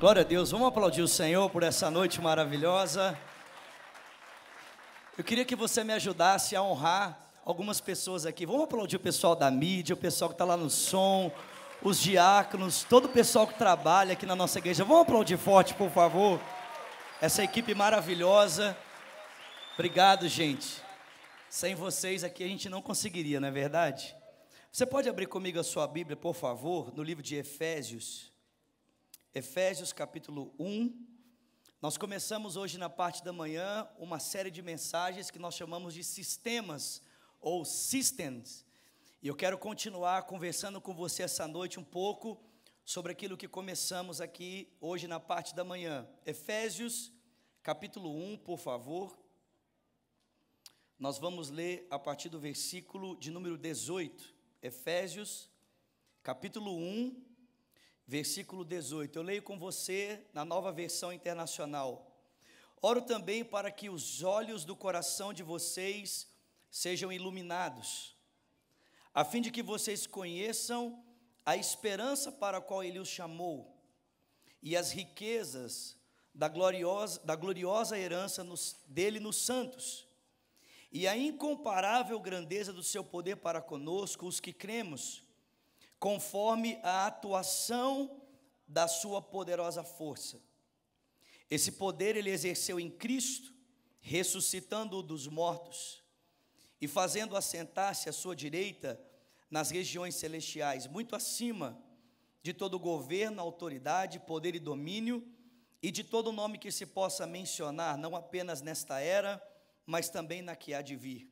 Glória a Deus, vamos aplaudir o Senhor por essa noite maravilhosa. Eu queria que você me ajudasse a honrar algumas pessoas aqui. Vamos aplaudir o pessoal da mídia, o pessoal que está lá no som, os diáconos, todo o pessoal que trabalha aqui na nossa igreja. Vamos aplaudir forte, por favor, essa equipe maravilhosa. Obrigado, gente. Sem vocês aqui a gente não conseguiria, não é verdade? Você pode abrir comigo a sua Bíblia, por favor, no livro de Efésios. Efésios capítulo 1. Nós começamos hoje na parte da manhã uma série de mensagens que nós chamamos de sistemas ou systems. E eu quero continuar conversando com você essa noite um pouco sobre aquilo que começamos aqui hoje na parte da manhã. Efésios capítulo 1, por favor. Nós vamos ler a partir do versículo de número 18. Efésios capítulo 1, versículo 18, eu leio com você na Nova Versão Internacional. Oro também para que os olhos do coração de vocês sejam iluminados, a fim de que vocês conheçam a esperança para a qual Ele os chamou, e as riquezas da gloriosa herança dele nos santos, e a incomparável grandeza do seu poder para conosco, os que cremos, conforme a atuação da sua poderosa força. Esse poder Ele exerceu em Cristo, ressuscitando-o dos mortos e fazendo assentar-se à sua direita nas regiões celestiais, muito acima de todo governo, autoridade, poder e domínio, e de todo nome que se possa mencionar, não apenas nesta era, mas também na que há de vir.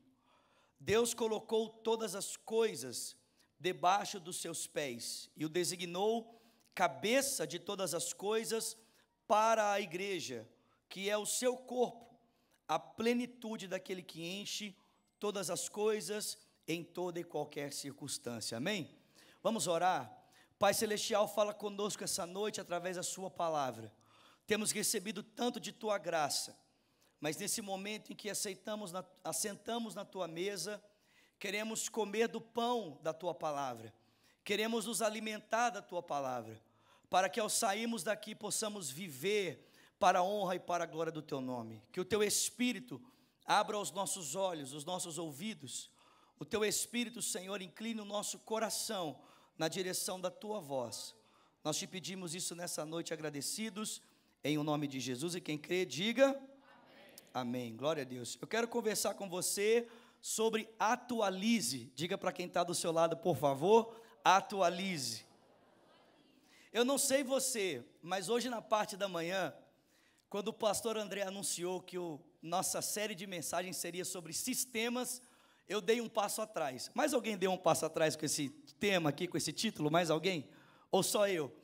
Deus colocou todas as coisas debaixo dos seus pés, e o designou cabeça de todas as coisas para a igreja, que é o seu corpo, a plenitude daquele que enche todas as coisas em toda e qualquer circunstância. Amém? Vamos orar? Pai Celestial, fala conosco essa noite através da sua palavra. Temos recebido tanto de tua graça, mas nesse momento em que assentamos na tua mesa, queremos comer do pão da tua palavra, queremos nos alimentar da tua palavra, para que ao sairmos daqui possamos viver para a honra e para a glória do teu nome. Que o teu Espírito abra os nossos olhos, os nossos ouvidos, o teu Espírito, Senhor, incline o nosso coração na direção da tua voz. Nós te pedimos isso nessa noite agradecidos, em o nome de Jesus, e quem crê, diga amém. Amém. Glória a Deus. Eu quero conversar com você sobre atualize. Diga para quem está do seu lado, por favor, atualize. Eu não sei você, mas hoje na parte da manhã, quando o pastor André anunciou que nossa série de mensagens seria sobre sistemas, eu dei um passo atrás. Mais alguém deu um passo atrás com esse tema aqui, com esse título? Mais alguém? Ou só eu?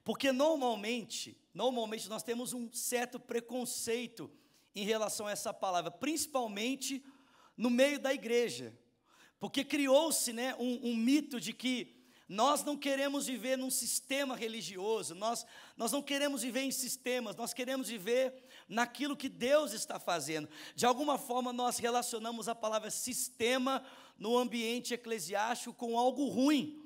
Porque normalmente nós temos um certo preconceito em relação a essa palavra, principalmente no meio da igreja, porque criou-se, um mito de que nós não queremos viver num sistema religioso, nós não queremos viver em sistemas, nós queremos viver naquilo que Deus está fazendo. De alguma forma nós relacionamos a palavra sistema no ambiente eclesiástico com algo ruim,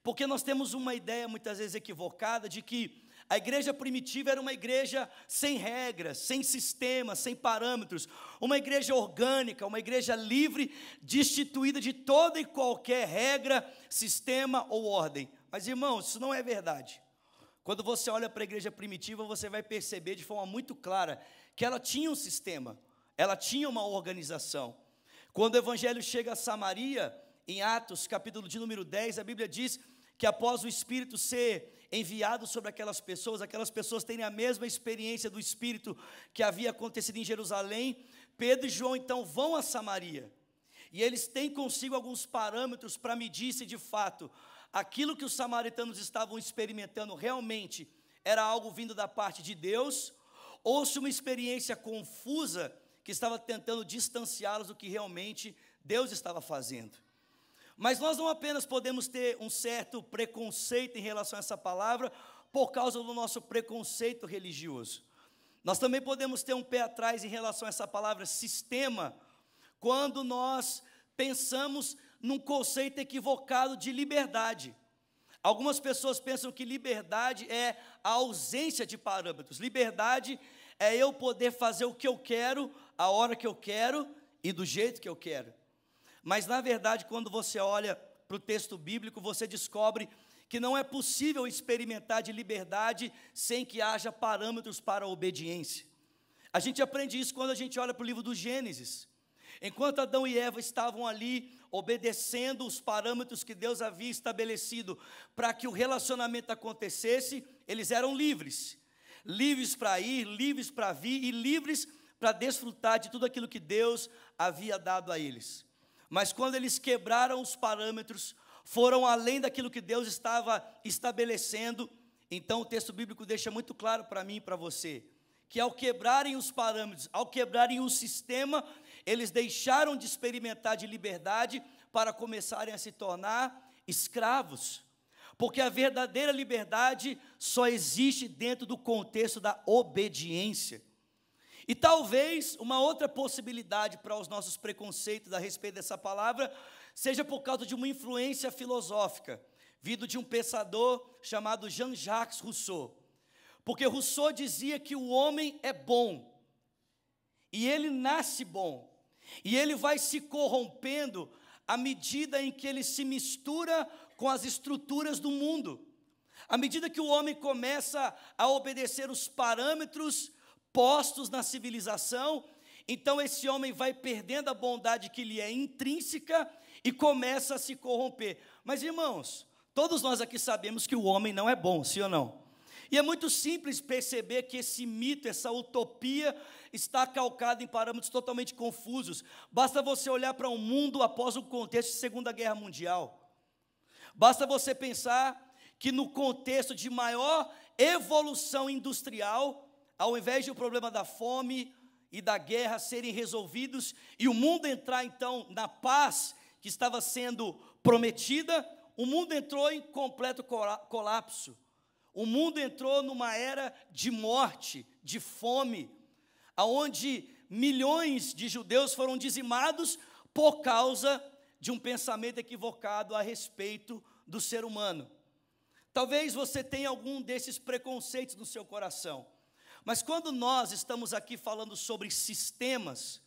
porque nós temos uma ideia muitas vezes equivocada de que a igreja primitiva era uma igreja sem regras, sem sistemas, sem parâmetros, uma igreja orgânica, uma igreja livre, destituída de toda e qualquer regra, sistema ou ordem. Mas, irmãos, isso não é verdade. Quando você olha para a igreja primitiva, você vai perceber de forma muito clara que ela tinha um sistema, ela tinha uma organização. Quando o evangelho chega a Samaria, em Atos, capítulo de número 10, a Bíblia diz que após o Espírito ser enviado sobre aquelas pessoas terem a mesma experiência do Espírito que havia acontecido em Jerusalém, Pedro e João então vão a Samaria, e eles têm consigo alguns parâmetros para medir se de fato aquilo que os samaritanos estavam experimentando realmente era algo vindo da parte de Deus, ou se uma experiência confusa que estava tentando distanciá-los do que realmente Deus estava fazendo. Mas nós não apenas podemos ter um certo preconceito em relação a essa palavra por causa do nosso preconceito religioso. Nós também podemos ter um pé atrás em relação a essa palavra sistema, quando nós pensamos num conceito equivocado de liberdade. Algumas pessoas pensam que liberdade é a ausência de parâmetros. Liberdade é eu poder fazer o que eu quero, a hora que eu quero e do jeito que eu quero. Mas, na verdade, quando você olha para o texto bíblico, você descobre que não é possível experimentar de liberdade sem que haja parâmetros para a obediência. A gente aprende isso quando a gente olha para o livro do Gênesis. Enquanto Adão e Eva estavam ali obedecendo os parâmetros que Deus havia estabelecido para que o relacionamento acontecesse, eles eram livres. Livres para ir, livres para vir e livres para desfrutar de tudo aquilo que Deus havia dado a eles. Mas quando eles quebraram os parâmetros, foram além daquilo que Deus estava estabelecendo, então o texto bíblico deixa muito claro para mim e para você, que ao quebrarem os parâmetros, ao quebrarem o sistema, eles deixaram de experimentar de liberdade para começarem a se tornar escravos. Porque a verdadeira liberdade só existe dentro do contexto da obediência. E talvez uma outra possibilidade para os nossos preconceitos a respeito dessa palavra seja por causa de uma influência filosófica, vindo de um pensador chamado Jean-Jacques Rousseau. Porque Rousseau dizia que o homem é bom, e ele nasce bom, e ele vai se corrompendo à medida em que ele se mistura com as estruturas do mundo. À medida que o homem começa a obedecer os parâmetros postos na civilização, então esse homem vai perdendo a bondade que lhe é intrínseca e começa a se corromper. Mas, irmãos, todos nós aqui sabemos que o homem não é bom, sim ou não? E é muito simples perceber que esse mito, essa utopia, está calcado em parâmetros totalmente confusos. Basta você olhar para um mundo após o contexto de Segunda Guerra Mundial. Basta você pensar que no contexto de maior evolução industrial, ao invés de o problema da fome e da guerra serem resolvidos, e o mundo entrar então na paz que estava sendo prometida, o mundo entrou em completo colapso. O mundo entrou numa era de morte, de fome, onde milhões de judeus foram dizimados por causa de um pensamento equivocado a respeito do ser humano. Talvez você tenha algum desses preconceitos no seu coração, mas quando nós estamos aqui falando sobre sistemas,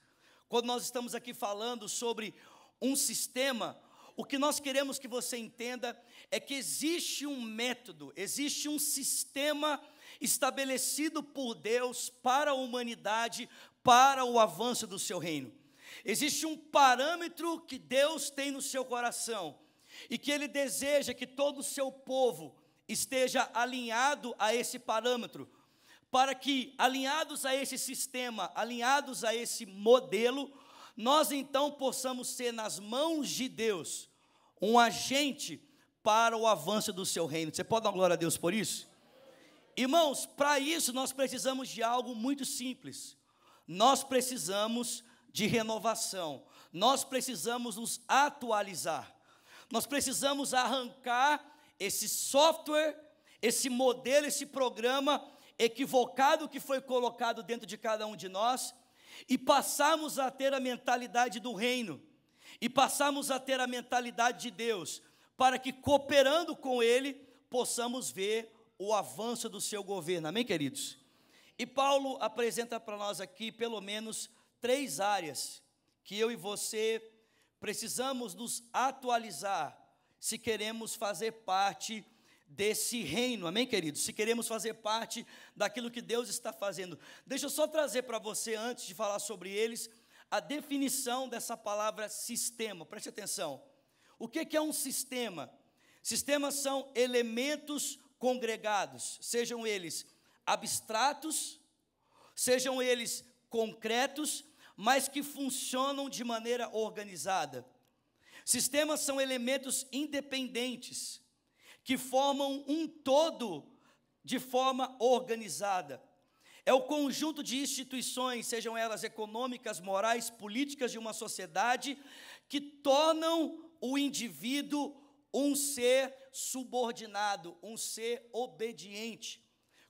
quando nós estamos aqui falando sobre um sistema, o que nós queremos que você entenda é que existe um método, existe um sistema estabelecido por Deus para a humanidade, para o avanço do seu reino. Existe um parâmetro que Deus tem no seu coração e que Ele deseja que todo o seu povo esteja alinhado a esse parâmetro, para que, alinhados a esse sistema, alinhados a esse modelo, nós então possamos ser nas mãos de Deus um agente para o avanço do seu reino. Você pode dar glória a Deus por isso? Irmãos, para isso nós precisamos de algo muito simples. Nós precisamos de renovação. Nós precisamos nos atualizar. Nós precisamos arrancar esse software, esse modelo, esse programa equivocado que foi colocado dentro de cada um de nós e passarmos a ter a mentalidade do reino e passarmos a ter a mentalidade de Deus, para que cooperando com Ele possamos ver o avanço do seu governo, amém, queridos? E Paulo apresenta para nós aqui pelo menos 3 áreas que eu e você precisamos nos atualizar se queremos fazer parte desse reino, amém, queridos? Se queremos fazer parte daquilo que Deus está fazendo. Deixa eu só trazer para você, antes de falar sobre eles, a definição dessa palavra sistema. Preste atenção. O que é um sistema? Sistemas são elementos congregados, sejam eles abstratos, sejam eles concretos, mas que funcionam de maneira organizada. Sistemas são elementos independentes, que formam um todo de forma organizada. É o conjunto de instituições, sejam elas econômicas, morais, políticas de uma sociedade, que tornam o indivíduo um ser subordinado, um ser obediente.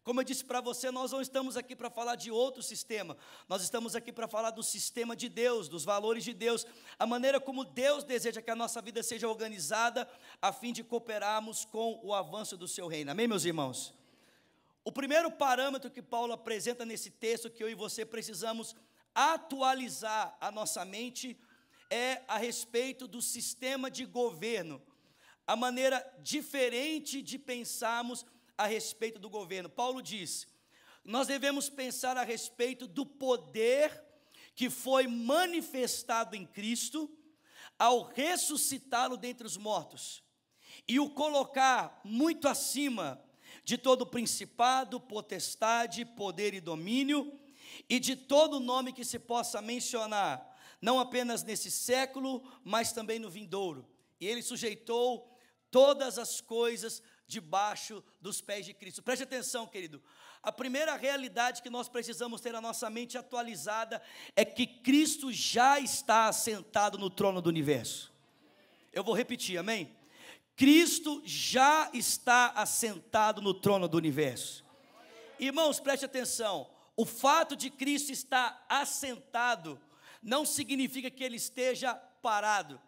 Como eu disse para você, nós não estamos aqui para falar de outro sistema, nós estamos aqui para falar do sistema de Deus, dos valores de Deus, a maneira como Deus deseja que a nossa vida seja organizada, a fim de cooperarmos com o avanço do seu reino, amém, meus irmãos? O primeiro parâmetro que Paulo apresenta nesse texto, que eu e você precisamos atualizar a nossa mente, é a respeito do sistema de governo, a maneira diferente de pensarmos a respeito do governo. Paulo diz, nós devemos pensar a respeito do poder que foi manifestado em Cristo ao ressuscitá-lo dentre os mortos e o colocar muito acima de todo principado, potestade, poder e domínio e de todo nome que se possa mencionar, não apenas nesse século, mas também no vindouro. E ele sujeitou todas as coisas debaixo dos pés de Cristo. Preste atenção, querido. A primeira realidade que nós precisamos ter a nossa mente atualizada é que Cristo já está assentado no trono do universo. Eu vou repetir, amém? Cristo já está assentado no trono do universo. Irmãos, preste atenção. O fato de Cristo estar assentado não significa que ele esteja parado.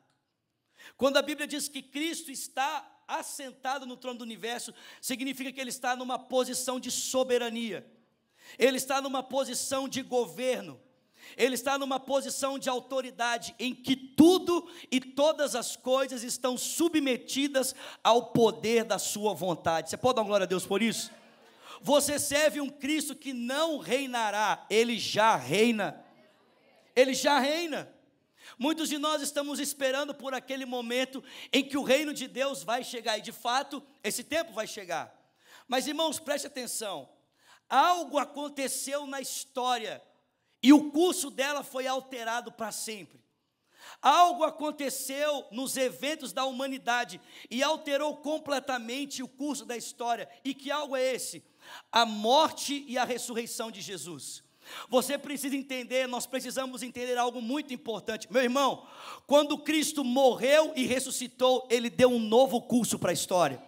Quando a Bíblia diz que Cristo está assentado no trono do universo, significa que ele está numa posição de soberania, ele está numa posição de governo, ele está numa posição de autoridade, em que tudo e todas as coisas estão submetidas ao poder da sua vontade. Você pode dar uma glória a Deus por isso? Você serve um Cristo que não reinará, ele já reina, ele já reina. Muitos de nós estamos esperando por aquele momento em que o reino de Deus vai chegar, e de fato, esse tempo vai chegar. Mas irmãos, preste atenção, algo aconteceu na história, e o curso dela foi alterado para sempre. Algo aconteceu nos eventos da humanidade, e alterou completamente o curso da história. E que algo é esse? A morte e a ressurreição de Jesus. Você precisa entender, nós precisamos entender algo muito importante. Meu irmão, quando Cristo morreu e ressuscitou, ele deu um novo curso para a história.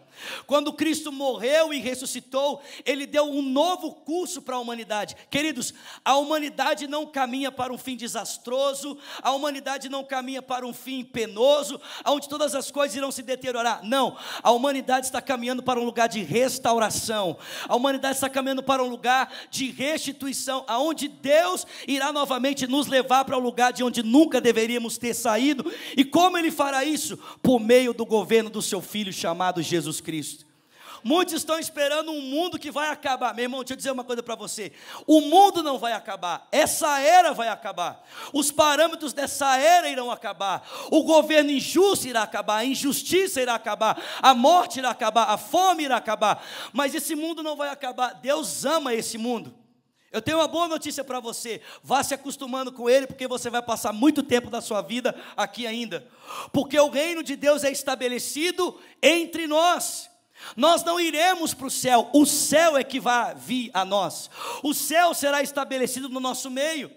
Quando Cristo morreu e ressuscitou, ele deu um novo curso para a humanidade. Queridos, a humanidade não caminha para um fim desastroso, a humanidade não caminha para um fim penoso, onde todas as coisas irão se deteriorar. Não, a humanidade está caminhando para um lugar de restauração, a humanidade está caminhando para um lugar de restituição, aonde Deus irá novamente nos levar para um lugar de onde nunca deveríamos ter saído. E como ele fará isso? Por meio do governo do seu Filho chamado Jesus Cristo. Muitos estão esperando um mundo que vai acabar. Meu irmão, deixa eu dizer uma coisa para você, o mundo não vai acabar, essa era vai acabar, os parâmetros dessa era irão acabar, o governo injusto irá acabar, a injustiça irá acabar, a morte irá acabar, a fome irá acabar, mas esse mundo não vai acabar. Deus ama esse mundo. Eu tenho uma boa notícia para você, vá se acostumando com ele, porque você vai passar muito tempo da sua vida aqui ainda, porque o reino de Deus é estabelecido entre nós. Nós não iremos para o céu é que vai vir a nós, o céu será estabelecido no nosso meio,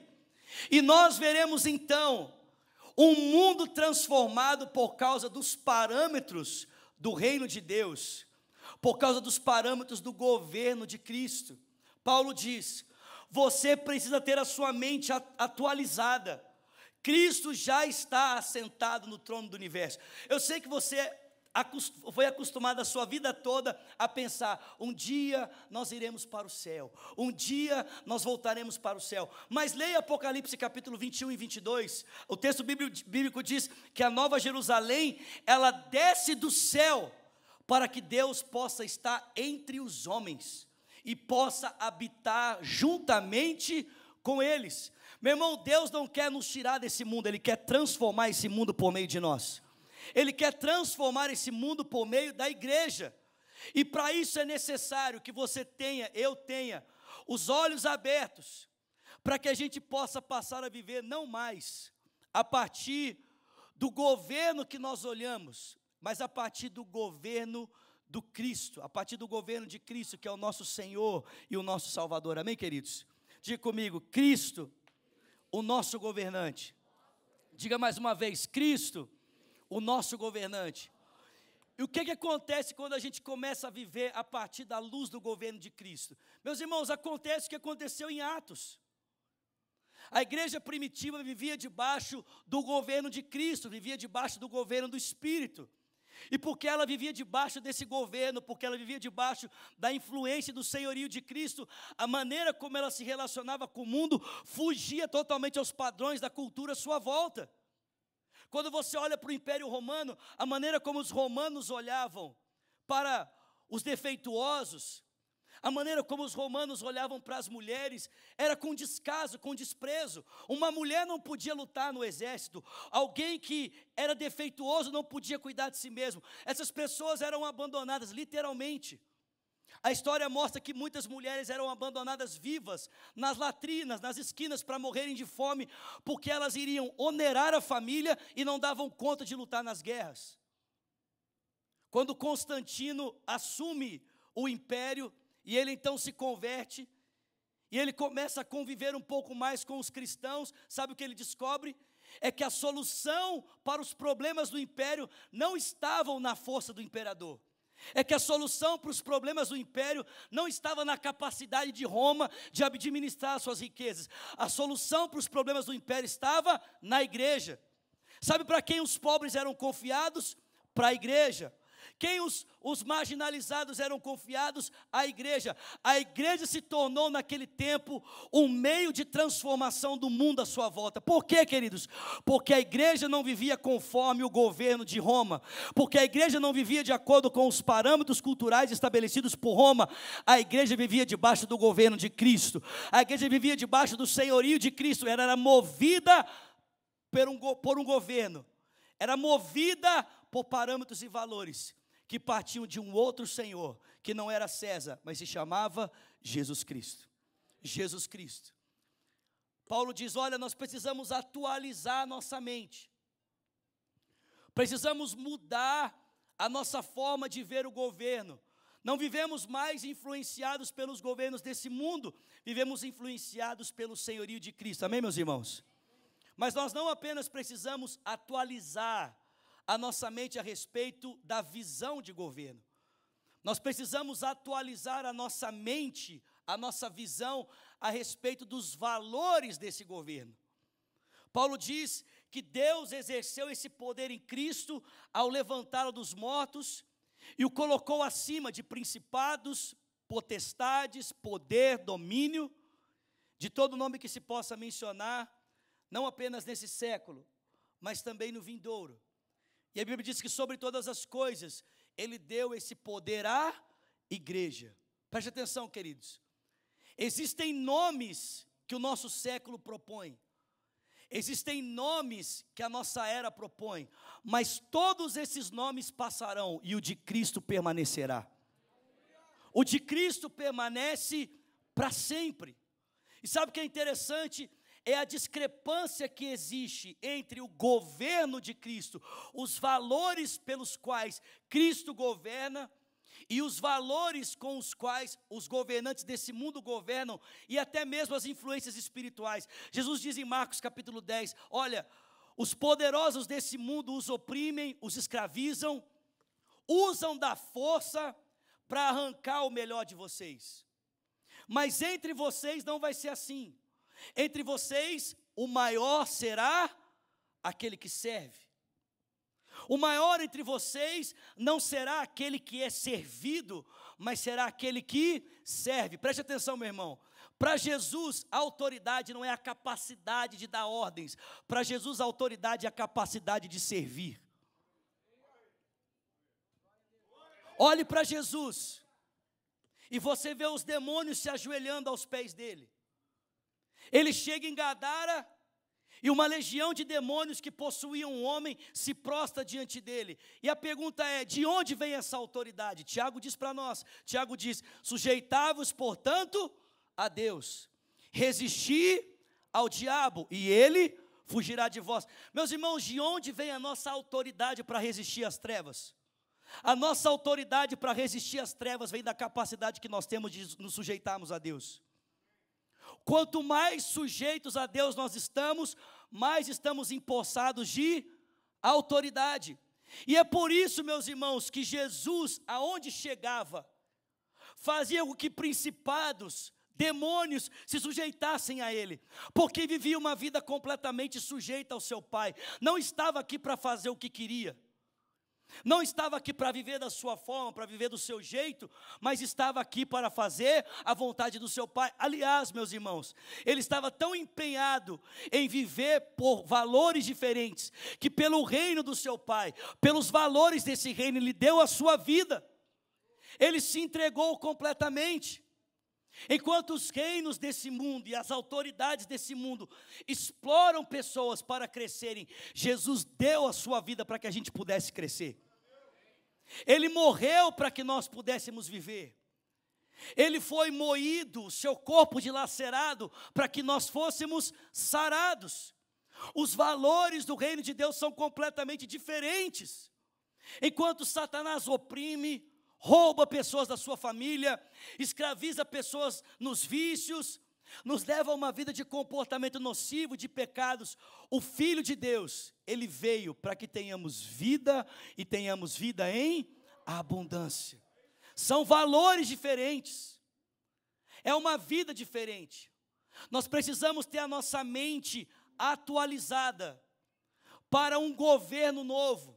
e nós veremos então um mundo transformado por causa dos parâmetros do reino de Deus, por causa dos parâmetros do governo de Cristo. Paulo diz, você precisa ter a sua mente atualizada. Cristo já está assentado no trono do universo. Eu sei que você foi acostumado a sua vida toda a pensar, um dia nós iremos para o céu, um dia nós voltaremos para o céu. Mas leia Apocalipse capítulo 21 e 22, o texto bíblico diz que a Nova Jerusalém, ela desce do céu, para que Deus possa estar entre os homens, e possa habitar juntamente com eles. Meu irmão, Deus não quer nos tirar desse mundo, Ele quer transformar esse mundo por meio de nós. Ele quer transformar esse mundo por meio da igreja. E para isso é necessário que você tenha, eu tenha, os olhos abertos, para que a gente possa passar a viver não mais a partir do governo que nós olhamos, mas a partir do governo do Cristo, a partir do governo de Cristo, que é o nosso Senhor e o nosso Salvador, amém, queridos? Diga comigo, Cristo, o nosso governante. Diga mais uma vez, Cristo, o nosso governante. E o que acontece quando a gente começa a viver a partir da luz do governo de Cristo? Meus irmãos, acontece o que aconteceu em Atos. A igreja primitiva vivia debaixo do governo de Cristo, vivia debaixo do governo do Espírito. E porque ela vivia debaixo desse governo, porque ela vivia debaixo da influência do senhorio de Cristo, a maneira como ela se relacionava com o mundo fugia totalmente aos padrões da cultura à sua volta. Quando você olha para o Império Romano, a maneira como os romanos olhavam para os defeituosos, a maneira como os romanos olhavam para as mulheres, era com descaso, com desprezo. Uma mulher não podia lutar no exército, alguém que era defeituoso não podia cuidar de si mesmo. Essas pessoas eram abandonadas, literalmente. A história mostra que muitas mulheres eram abandonadas vivas, nas latrinas, nas esquinas, para morrerem de fome, porque elas iriam onerar a família e não davam conta de lutar nas guerras. Quando Constantino assume o império, e ele então se converte, e ele começa a conviver um pouco mais com os cristãos, sabe o que ele descobre? É que a solução para os problemas do império não estavam na força do imperador. É que a solução para os problemas do império não estava na capacidade de Roma de administrar suas riquezas. A solução para os problemas do império estava na igreja. Sabe para quem os pobres eram confiados? Para a igreja. Quem os marginalizados eram confiados? A igreja. A igreja se tornou naquele tempo um meio de transformação do mundo à sua volta. Por quê, queridos? Porque a igreja não vivia conforme o governo de Roma. Porque a igreja não vivia de acordo com os parâmetros culturais estabelecidos por Roma. A igreja vivia debaixo do governo de Cristo. A igreja vivia debaixo do senhorio de Cristo. Ela era movida por um governo. Era movida por parâmetros e valores que partiam de um outro Senhor, que não era César, mas se chamava Jesus Cristo. Jesus Cristo. Paulo diz, olha, nós precisamos atualizar a nossa mente. Precisamos mudar a nossa forma de ver o governo. Não vivemos mais influenciados pelos governos desse mundo, vivemos influenciados pelo senhorio de Cristo. Amém, meus irmãos? Mas nós não apenas precisamos atualizar a nossa mente a respeito da visão de governo. Nós precisamos atualizar a nossa mente, a nossa visão a respeito dos valores desse governo. Paulo diz que Deus exerceu esse poder em Cristo ao levantá-lo dos mortos e o colocou acima de principados, potestades, poder, domínio, de todo nome que se possa mencionar, não apenas nesse século, mas também no vindouro. E a Bíblia diz que sobre todas as coisas, Ele deu esse poder à igreja. Preste atenção, queridos. Existem nomes que o nosso século propõe. Existem nomes que a nossa era propõe. Mas todos esses nomes passarão e o de Cristo permanecerá. O de Cristo permanece para sempre. E sabe o que é interessante? É a discrepância que existe entre o governo de Cristo, os valores pelos quais Cristo governa e os valores com os quais os governantes desse mundo governam e até mesmo as influências espirituais. Jesus diz em Marcos capítulo 10, olha, os poderosos desse mundo os oprimem, os escravizam, usam da força para arrancar o melhor de vocês. Mas entre vocês não vai ser assim. Entre vocês, o maior será aquele que serve. O maior entre vocês não será aquele que é servido, mas será aquele que serve. Preste atenção, meu irmão. Para Jesus, a autoridade não é a capacidade de dar ordens. Para Jesus, a autoridade é a capacidade de servir. Olhe para Jesus e você vê os demônios se ajoelhando aos pés dele. Ele chega em Gadara e uma legião de demônios que possuíam um homem se prostra diante dele. E a pergunta é, de onde vem essa autoridade? Tiago diz para nós, Tiago diz, sujeitai-vos, portanto, a Deus. Resisti ao diabo e ele fugirá de vós. Meus irmãos, de onde vem a nossa autoridade para resistir às trevas? A nossa autoridade para resistir às trevas vem da capacidade que nós temos de nos sujeitarmos a Deus. Quanto mais sujeitos a Deus nós estamos, mais estamos empossados de autoridade. E é por isso, meus irmãos, que Jesus, aonde chegava, fazia com que principados, demônios se sujeitassem a Ele, porque vivia uma vida completamente sujeita ao seu Pai. Não estava aqui para fazer o que queria, não estava aqui para viver da sua forma, para viver do seu jeito, mas estava aqui para fazer a vontade do seu Pai. Aliás, meus irmãos, ele estava tão empenhado em viver por valores diferentes, que pelo reino do seu Pai, pelos valores desse reino, ele deu a sua vida. Ele se entregou completamente. Enquanto os reinos desse mundo e as autoridades desse mundo exploram pessoas para crescerem, Jesus deu a sua vida para que a gente pudesse crescer. Ele morreu para que nós pudéssemos viver. Ele foi moído, o seu corpo dilacerado, para que nós fôssemos sarados. Os valores do reino de Deus são completamente diferentes. Enquanto Satanás oprime, rouba pessoas da sua família, escraviza pessoas nos vícios, nos leva a uma vida de comportamento nocivo, de pecados. O Filho de Deus, Ele veio para que tenhamos vida e tenhamos vida em abundância. São valores diferentes, é uma vida diferente. Nós precisamos ter a nossa mente atualizada para um governo novo.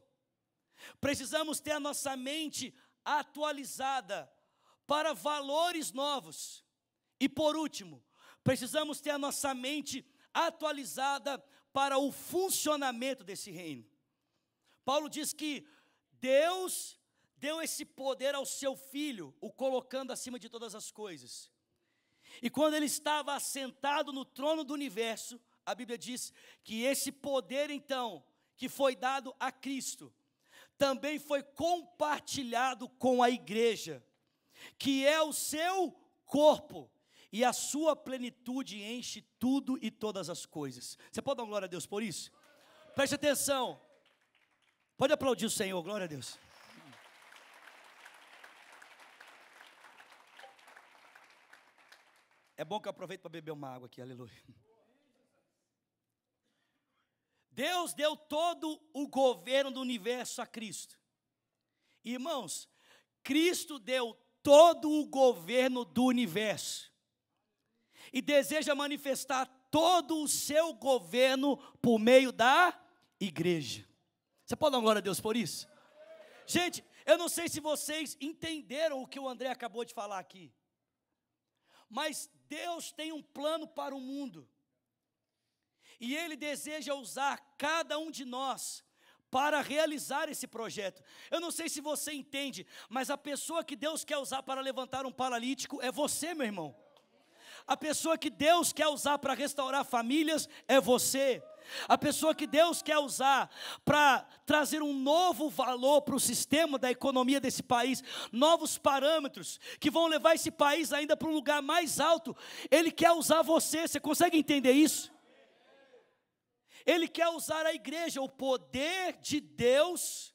Precisamos ter a nossa mente atualizada para valores novos. E por último, precisamos ter a nossa mente atualizada para o funcionamento desse reino. Paulo diz que Deus deu esse poder ao seu Filho, o colocando acima de todas as coisas. E quando ele estava assentado no trono do universo, a Bíblia diz que esse poder então, que foi dado a Cristo, também foi compartilhado com a igreja, que é o seu corpo, e a sua plenitude enche tudo e todas as coisas. Você pode dar uma glória a Deus por isso? Preste atenção, pode aplaudir o Senhor, glória a Deus. É bom que eu aproveito para beber uma água aqui, aleluia. Deus deu todo o governo do universo a Cristo. Irmãos, Cristo deu todo o governo do universo. E deseja manifestar todo o seu governo por meio da igreja. Você pode dar uma glória a Deus por isso? Gente, eu não sei se vocês entenderam o que o André acabou de falar aqui. Mas Deus tem um plano para o mundo. E Ele deseja usar cada um de nós para realizar esse projeto. Eu não sei se você entende, mas a pessoa que Deus quer usar para levantar um paralítico é você, meu irmão. A pessoa que Deus quer usar para restaurar famílias é você. A pessoa que Deus quer usar para trazer um novo valor para o sistema da economia desse país, novos parâmetros que vão levar esse país ainda para um lugar mais alto, Ele quer usar você. Você consegue entender isso? Ele quer usar a igreja. O poder de Deus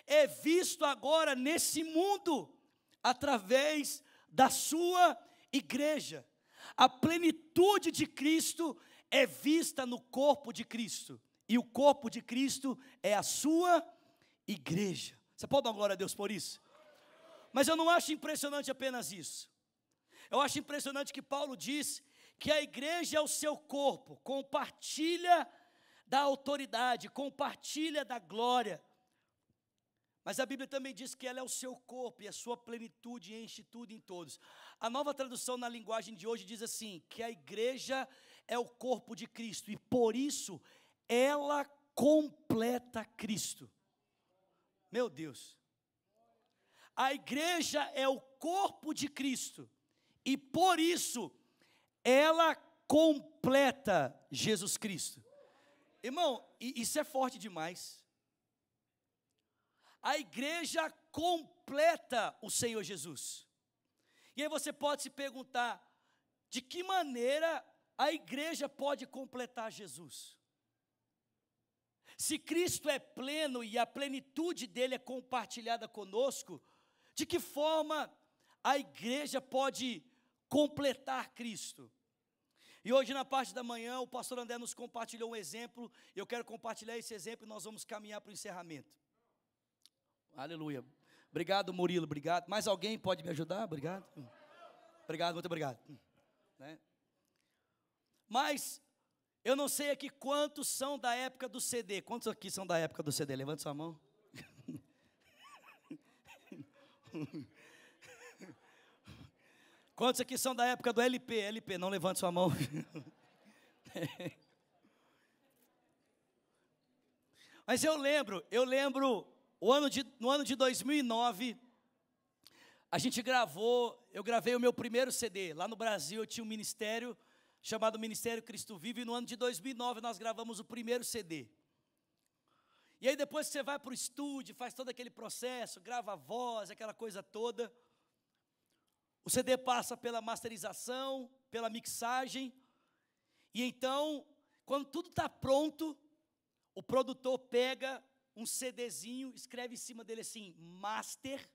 é visto agora nesse mundo, através da sua igreja. A plenitude de Cristo é vista no corpo de Cristo. E o corpo de Cristo é a sua igreja. Você pode dar uma glória a Deus por isso? Mas eu não acho impressionante apenas isso. Eu acho impressionante que Paulo diz que a igreja é o seu corpo, compartilha da autoridade, compartilha da glória. Mas a Bíblia também diz que ela é o seu corpo e a sua plenitude enche tudo em todos. A Nova Tradução na linguagem de hoje diz assim, que a igreja é o corpo de Cristo e por isso ela completa Cristo. Meu Deus. A igreja é o corpo de Cristo e por isso ela completa Jesus Cristo. Irmão, isso é forte demais. A igreja completa o Senhor Jesus. E aí você pode se perguntar, de que maneira a igreja pode completar Jesus? Se Cristo é pleno e a plenitude dele é compartilhada conosco, de que forma a igreja pode completar Cristo? E hoje na parte da manhã o pastor André nos compartilhou um exemplo, eu quero compartilhar esse exemplo e nós vamos caminhar para o encerramento. Aleluia. Obrigado, Murilo, obrigado. Mais alguém pode me ajudar? Obrigado. Obrigado, muito obrigado. Né? Mas, eu não sei aqui quantos são da época do CD. Quantos aqui são da época do CD? Levante sua mão. Quantos aqui são da época do LP? LP, não levante sua mão. Mas eu lembro, no ano de 2009, eu gravei o meu primeiro CD. Lá no Brasil eu tinha um ministério chamado Ministério Cristo Vive, e no ano de 2009 nós gravamos o primeiro CD. E aí depois que você vai para o estúdio, faz todo aquele processo, grava a voz, aquela coisa toda, o CD passa pela masterização, pela mixagem, e então, quando tudo está pronto, o produtor pega um CDzinho, escreve em cima dele assim, master,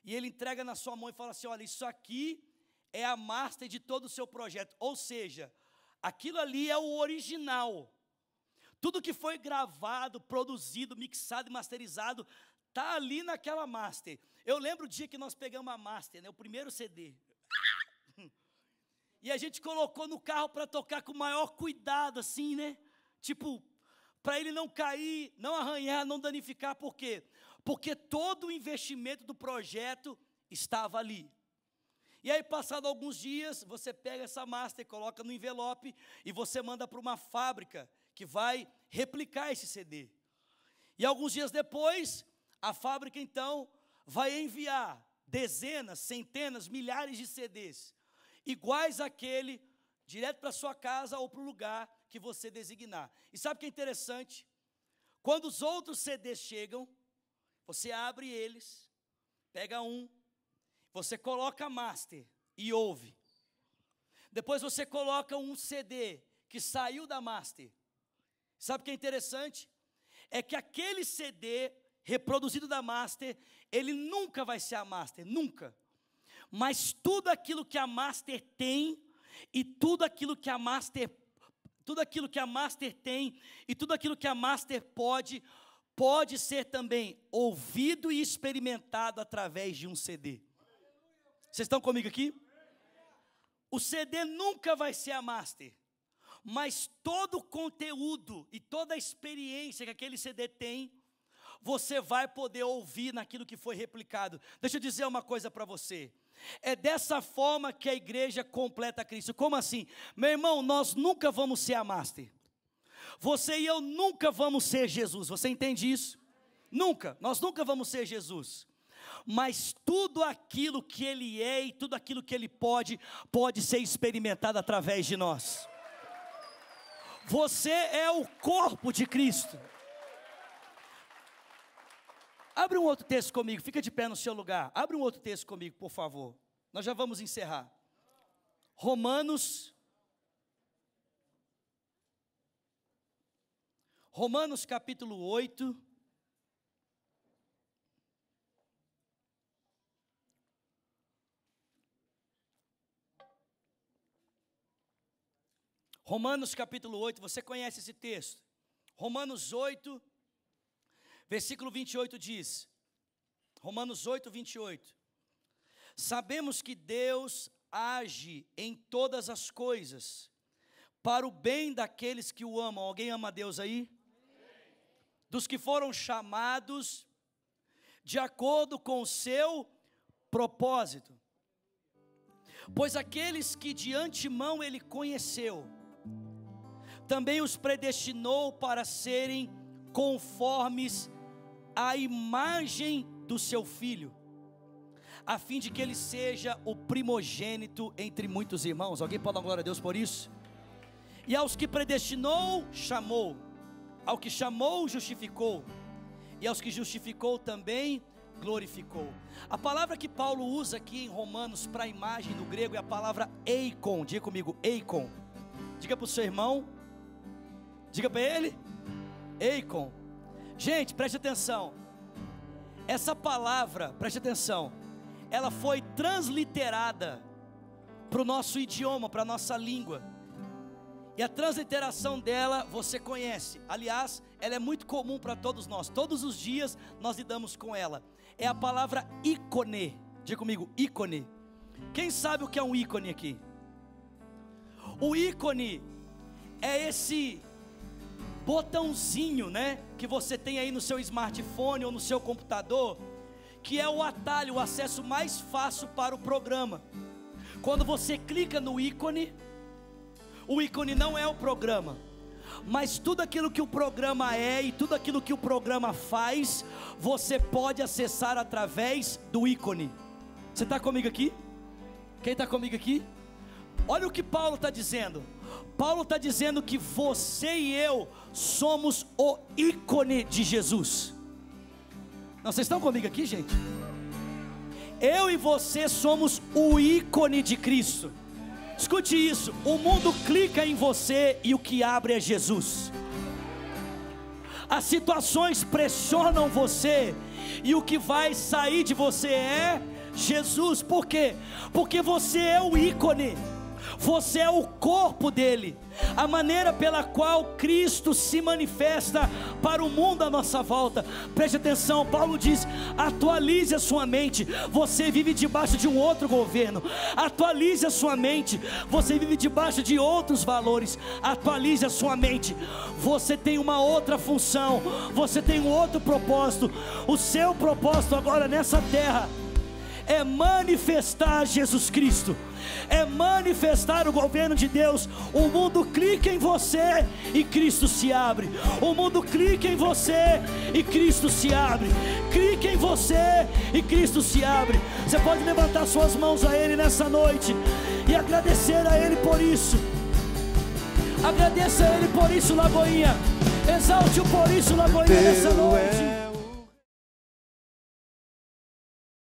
e ele entrega na sua mão e fala assim, olha, isso aqui é a master de todo o seu projeto. Ou seja, aquilo ali é o original. Tudo que foi gravado, produzido, mixado e masterizado, está ali naquela master. Eu lembro o dia que nós pegamos a master, né, o primeiro CD. E a gente colocou no carro para tocar com o maior cuidado, assim, né? Tipo, para ele não cair, não arranhar, não danificar. Por quê? Porque todo o investimento do projeto estava ali. E aí, passado alguns dias, você pega essa master, coloca no envelope e você manda para uma fábrica que vai replicar esse CD. E alguns dias depois, a fábrica, então, vai enviar dezenas, centenas, milhares de CDs, iguais àquele, direto para a sua casa ou para o lugar que você designar. E sabe o que é interessante? Quando os outros CDs chegam, você abre eles, pega um, você coloca a master e ouve. Depois você coloca um CD que saiu da master. Sabe o que é interessante? É que aquele CD reproduzido da master, ele nunca vai ser a master, nunca. Mas tudo aquilo que a master tem e tudo aquilo que a master tem e tudo aquilo que a master pode ser também ouvido e experimentado através de um CD. Vocês estão comigo aqui? O CD nunca vai ser a master, mas todo o conteúdo e toda a experiência que aquele CD tem, você vai poder ouvir naquilo que foi replicado. Deixa eu dizer uma coisa para você. É dessa forma que a igreja completa Cristo. Como assim? Meu irmão, nós nunca vamos ser a master. Você e eu nunca vamos ser Jesus. Você entende isso? Nunca. Nós nunca vamos ser Jesus. Mas tudo aquilo que Ele é e tudo aquilo que Ele pode ser experimentado através de nós. Você é o corpo de Cristo. Abre um outro texto comigo, fica de pé no seu lugar. Abre um outro texto comigo, por favor. Nós já vamos encerrar. Romanos capítulo 8. Romanos capítulo 8, você conhece esse texto? Romanos 8, versículo 28 diz, Romanos 8, 28. Sabemos que Deus age em todas as coisas, para o bem daqueles que o amam. Alguém ama a Deus aí? Dos que foram chamados de acordo com o seu propósito. Pois aqueles que de antemão Ele conheceu, também os predestinou para serem conformes à imagem do seu Filho, a fim de que Ele seja o primogênito entre muitos irmãos. Alguém pode dar glória a Deus por isso? E aos que predestinou, chamou. Ao que chamou, justificou. E aos que justificou também, glorificou. A palavra que Paulo usa aqui em Romanos para a imagem no grego é a palavra eikon. Diga comigo, eikon. Diga para o seu irmão. Diga para ele. Eikon. Gente, preste atenção. Essa palavra, preste atenção, ela foi transliterada para o nosso idioma, para a nossa língua. E a transliteração dela você conhece. Aliás, ela é muito comum para todos nós. Todos os dias nós lidamos com ela. É a palavra ícone. Diga comigo, ícone. Quem sabe o que é um ícone aqui? O ícone é esse botãozinho, né, que você tem aí no seu smartphone ou no seu computador, que é o atalho, o acesso mais fácil para o programa. Quando você clica no ícone, o ícone não é o programa, mas tudo aquilo que o programa é e tudo aquilo que o programa faz, você pode acessar através do ícone. Você está comigo aqui? Quem está comigo aqui? Olha o que Paulo está dizendo. Paulo está dizendo que você e eu somos o ícone de Jesus. Não, vocês estão comigo aqui, gente? Eu e você somos o ícone de Cristo. Escute isso, o mundo clica em você e o que abre é Jesus. As situações pressionam você e o que vai sair de você é Jesus. Por quê? Porque você é o ícone. Você é o corpo dele, a maneira pela qual Cristo se manifesta para o mundo à nossa volta. Preste atenção, Paulo diz: atualize a sua mente. Você vive debaixo de um outro governo. Atualize a sua mente. Você vive debaixo de outros valores. Atualize a sua mente. Você tem uma outra função. Você tem um outro propósito. O seu propósito agora nessa terra é manifestar Jesus Cristo, é manifestar o governo de Deus. O mundo clica em você e Cristo se abre. O mundo clica em você e Cristo se abre. Clica em você e Cristo se abre. Você pode levantar suas mãos a Ele nessa noite e agradecer a Ele por isso. Agradeça a Ele por isso, Lagoinha. Exalte-o por isso, Lagoinha, nessa noite.